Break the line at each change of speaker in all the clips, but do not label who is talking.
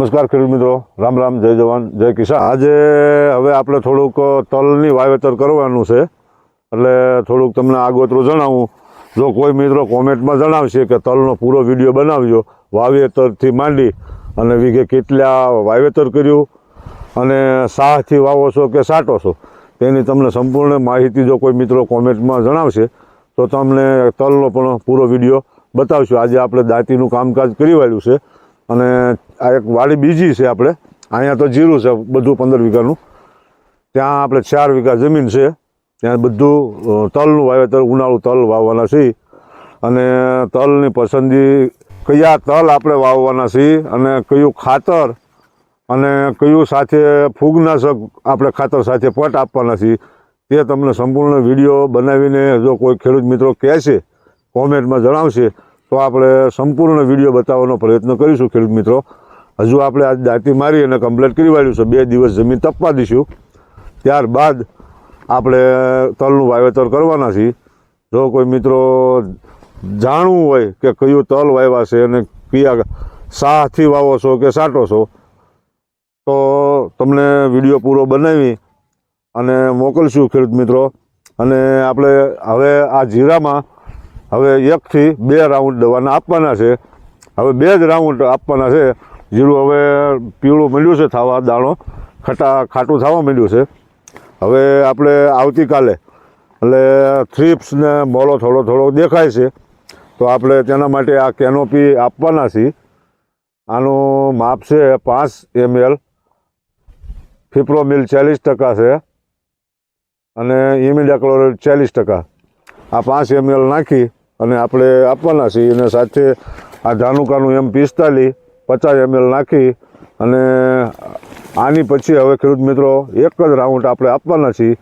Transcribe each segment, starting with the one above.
નમસ્કાર ખેડૂત મિત્રો, રામ રામ, જય જવાન જય કિસાન। આજે હવે આપણે થોડુંક તલની વાવેતર કરવાનું છે, એટલે થોડુંક તમને આગોતરું જણાવું। જો કોઈ મિત્રો કોમેન્ટમાં જણાવશે કે તલનો પૂરો વિડીયો બનાવજો, વાવેતરથી માંડી અને વીઘે કેટલા વાવેતર કર્યું અને સાહથી વાવો છો કે સાટો છો, તેની તમને સંપૂર્ણ માહિતી જો કોઈ મિત્રો કોમેન્ટમાં જણાવશે તો તમને તલનો પણ પૂરો વિડીયો બતાવશું। આજે આપણે દાંતીનું કામકાજ કરી વાળ્યું છે અને આ એક વાડી બીજી છે। આપણે અહીંયા તો જીરું છે બધું 15 વીઘાનું, ત્યાં આપણે 4 વીઘા જમીન છે, ત્યાં બધું તલનું વાવેતર, ઉનાળું તલ વાવવાના છે અને તલની પસંદગી કયા તલ આપણે વાવવાના છીએ અને કયું ખાતર અને કયું સાથે ફૂગનાશક આપણે ખાતર સાથે પટ આપવાના છીએ તે તમને સંપૂર્ણ વિડીયો બનાવીને જો કોઈ ખેડૂત મિત્રો કહેશે, કોમેન્ટમાં જણાવશે તો આપણે સંપૂર્ણ વિડીયો બતાવવાનો પ્રયત્ન કરીશું। ખેડૂત મિત્રો, હજુ આપણે આજ દાંતી મારી અને કમ્પ્લીટ કરી વાળ્યું છે, 2 દિવસ જમીન તપવા દઈશું, ત્યારબાદ આપણે તલનું વાવેતર કરવાના છીએ। જો કોઈ મિત્રો જાણવું હોય કે કયું તલ વાવ્યા છે અને કયા સાહથી વાવો છો કે સાટો છો તો તમને વિડીયો પૂરો બનાવી અને મોકલશું ખેડૂત મિત્રો। અને આપણે હવે આ જીરામાં હવે 1 થી 2 રાઉન્ડ દવાના આપવાના છે, હવે 2 જ રાઉન્ડ આપવાના છે। જીરું હવે પીળું મળ્યું છે થવા, દાણો ખાટું થવા મળ્યું છે। હવે આપણે આવતીકાલે એટલે થ્રીપ્સ ને મોળો થોડો દેખાય છે તો આપણે તેના માટે આ કેનોપી આપવાના છીએ। આનું માપ છે 5 ml, ફિપ્રોમિલ 40% છે અને ઇમિડાક્લોરાઇડ 40%। આ 5 ml નાખી અને આપણે આપવાના છીએ અને સાથે આ ધાનુકાનું M45 50 ml નાખી અને આની પછી હવે ખેડૂત મિત્રો 1 જ રાઉન્ડ આપણે આપવાના છીએ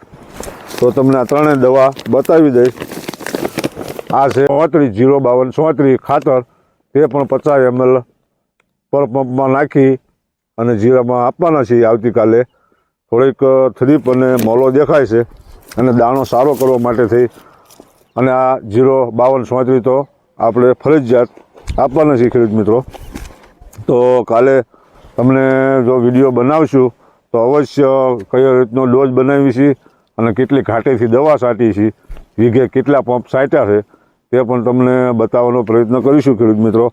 તો તમને આ 3 દવા બતાવી દઈશ। આ છે 05234 ખાતર, તે પણ 50 ml પર પંપમાં નાખી અને જીરામાં આપવાના છીએ આવતીકાલે। થોડીક થ્રીપ અને મોલો દેખાય છે અને દાણો સારો કરવા માટે થઈ અને આ 05234 તો આપણે ફરજિયાત આપવાના છીએ ખેડૂત મિત્રો। તો કાલે તમને જો વિડીયો બનાવશું તો અવશ્ય કઈ રીતનો ડોઝ બનાવી છે અને કેટલી ઘાટેથી દવા છાંટી છે, વીઘે કેટલા પંપ છાંટ્યા છે તે પણ તમને બતાવવાનો પ્રયત્ન કરીશું ખેડૂત મિત્રો।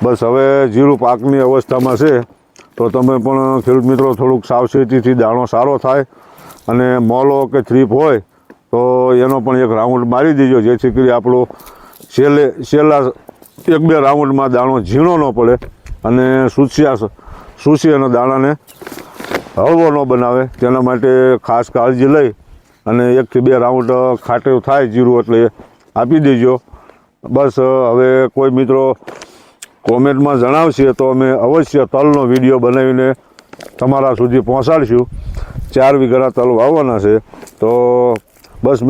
બસ હવે જીરું પાકની અવસ્થામાં છે તો તમે પણ ખેડૂત મિત્રો થોડુંક સાવચેતીથી દાણો સારો થાય અને મોલો કે થ્રીપ હોય તો એનો પણ 1 રાઉન્ડ મારી દેજો, જેથી કરી આપણો છેલ્લા 1-2 રાઉન્ડમાં દાણો ઝીણો ન પડે અને સૂસી અને દાણાને હળવો ન બનાવે। તેના માટે ખાસ કાળજી લઈ અને 1 થી 2 રાઉન્ડ ખાટું થાય જીરું એટલે આપી દેજો। બસ હવે કોઈ મિત્રો કોમેન્ટમાં જણાવશે તો અમે અવશ્ય તલનો વિડીયો બનાવીને તમારા સુધી પહોંચાડીશું। 4 વીઘાના તલ વાવવાના છે તો બસ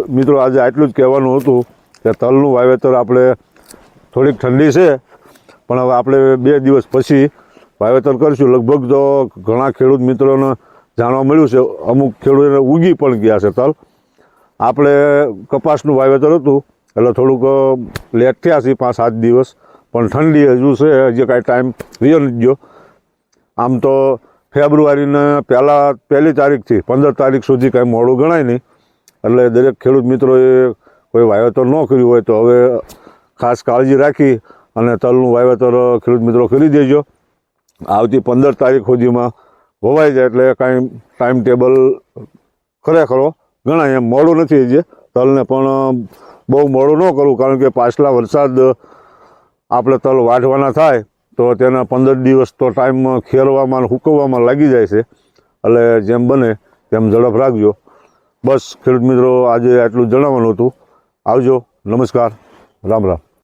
મિત્રો આજે આટલું જ કહેવાનું હતું કે તલનું વાવેતર આપણે થોડીક ઠંડી છે પણ હવે આપણે 2 દિવસ પછી વાવેતર કરીશું। લગભગ તો ઘણા ખેડૂત મિત્રોને જાણવા મળ્યું છે, અમુક ખેડૂતોને ઉગી પણ ગયા છે તલ। આપણે કપાસનું વાવેતર હતું એટલે થોડુંક લેટ થયા છે 5-7 દિવસ, પણ ઠંડી હજુ છે, હજી કાંઈ ટાઈમ રહ્યો નથી ગયો। આમ તો ફેબ્રુઆરીના પહેલી તારીખથી 15 તારીખ સુધી કાંઈ મોડું ગણાય નહીં, એટલે દરેક ખેડૂત મિત્રોએ કોઈ વાવેતર ન કર્યું હોય તો હવે ખાસ કાળજી રાખી અને તલનું વાવેતર ખેડૂત મિત્રો કરી દેજો। આવતી 15 તારીખ સુધીમાં વવાઈ જાય એટલે કાંઈ ટાઈમ ટેબલ ખરેખર ગણાય એમ મોડું નથી હજી તલને, પણ બહુ મોડું ન કરવું કારણ કે પાછલા વરસાદ આપણે તલ વાઢવાના થાય તો તેના 15 દિવસ તો ટાઈમ ખેરવામાં સૂકવવામાં લાગી જાય છે, એટલે જેમ બને તેમ ઝડપ રાખજો। બસ ખેડૂત મિત્રો આજે આટલું જણાવવાનું હતું। આવજો, નમસ્કાર, રામ રામ।